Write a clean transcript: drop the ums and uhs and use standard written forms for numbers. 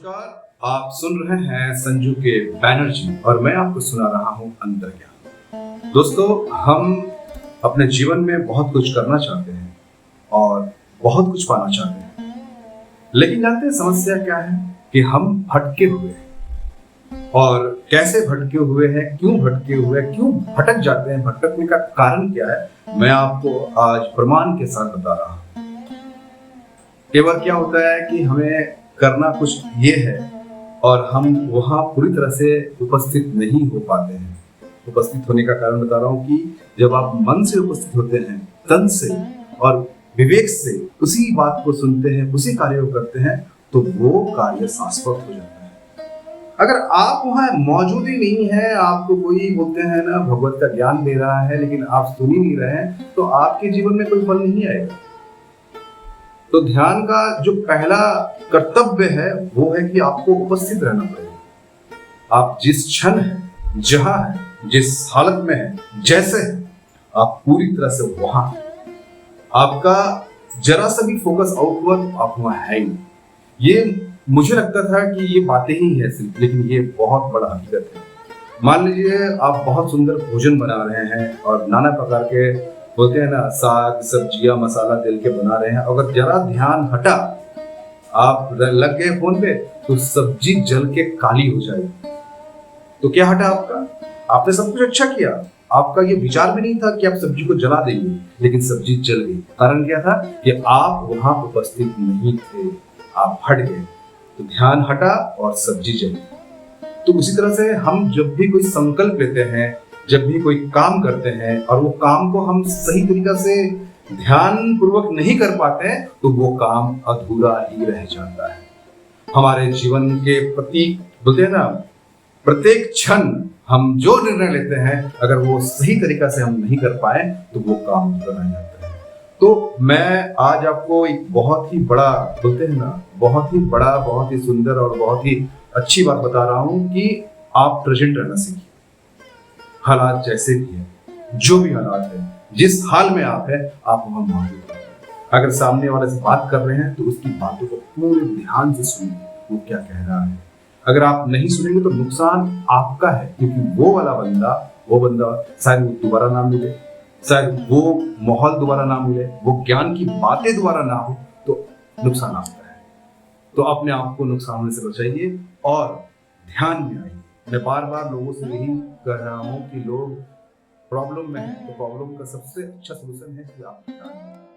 नमस्कार, आप सुन रहे हैं संजू के बैनर्जी और मैं आपको सुना रहा हूं अंतर्ज्ञान। दोस्तों, हम अपने जीवन में बहुत कुछ करना चाहते हैं और बहुत कुछ पाना चाहते हैं, लेकिन जानते हैं समस्या क्या है कि हम भटके हुए हैं। और कैसे भटके हुए हैं, क्यों भटके हुए हैं, क्यों भटक जाते हैं, भटकने का कारण क्या है, मैं आपको आज प्रमाण के साथ बता रहा हूं। कई बार क्या होता है कि हमें करना कुछ ये है और हम वहाँ पूरी तरह से उपस्थित नहीं हो पाते हैं। उपस्थित होने का कारण बता रहा हूँ कि जब आप मन से उपस्थित होते हैं, तन से और विवेक से उसी बात को सुनते हैं, उसी कार्य को करते हैं, तो वो कार्य शाश्वत हो जाता है। अगर आप वहाँ मौजूद ही नहीं है, आपको कोई बोलते हैं ना भगवत का ज्ञान दे रहा है, लेकिन आप सुन ही नहीं रहे हैं, तो आपके जीवन में कोई फल नहीं आएगा। तो ध्यान का जो पहला कर्तव्य है वो है कि आपको उपस्थित रहना पड़ेगा। आप जिस क्षण है, जहां है, जिस हालत में है, जैसे है, आप पूरी तरह से वहां हैं। आपका जरा सा भी फोकस आउट हुआ तो आप वहां है ही नहीं। ये मुझे लगता था कि ये बातें ही है सिर्फ, लेकिन ये बहुत बड़ा हकीकत है। मान लीजिए आप बहुत सुंदर भोजन बना रहे हैं और नाना प्रकार के बोलते हैं ना साग सब्जियां मसाला दिल के बना रहे हैं, अगर जरा ध्यान हटा, आप लग गए फोन पे, तो सब्जी जल के काली हो जाएगी। तो क्या हटा आपका? आपने सब कुछ अच्छा किया, आपका ये विचार भी नहीं था कि आप सब्जी को जला देंगे, लेकिन सब्जी जल गई। कारण क्या था कि आप वहां उपस्थित नहीं थे, आप हट गए। तो ध्यान हटा और सब्जी जली। तो उसी तरह से हम जब भी कोई संकल्प लेते हैं, जब भी कोई काम करते हैं और वो काम को हम सही तरीका से ध्यान पूर्वक नहीं कर पाते हैं, तो वो काम अधूरा ही रह जाता है। हमारे जीवन के प्रतीक बोलते हैं ना, प्रत्येक क्षण हम जो निर्णय लेते हैं, अगर वो सही तरीका से हम नहीं कर पाए तो वो काम अधूरा रह जाता है। तो मैं आज आपको एक बहुत ही बड़ा बोलते हैं ना, बहुत ही बड़ा, बहुत ही सुंदर और बहुत ही अच्छी बात बता रहा हूं कि आप प्रेजेंट रहना सीखिए। हालात जैसे भी है, जो भी हालात है, जिस हाल में आप है, आप वहां मौजूद हैं। अगर सामने वाले से बात कर रहे हैं तो उसकी बातों को पूरे ध्यान से सुनिए, वो क्या कह रहा है। अगर आप नहीं सुनेंगे तो नुकसान आपका है, क्योंकि वो बंदा शायद वो दोबारा ना मिले, शायद वो माहौल दोबारा ना मिले, वो ज्ञान की बातें दोबारा ना हो, तो नुकसान आपका है। तो अपने आप को नुकसान होने से बचाइए और ध्यान में आइए। मैं बार बार लोगों से यही कह रहा हूँ कि लोग प्रॉब्लम में हैं, तो प्रॉब्लम का सबसे अच्छा सलूशन है कि आप ध्यान में आइए।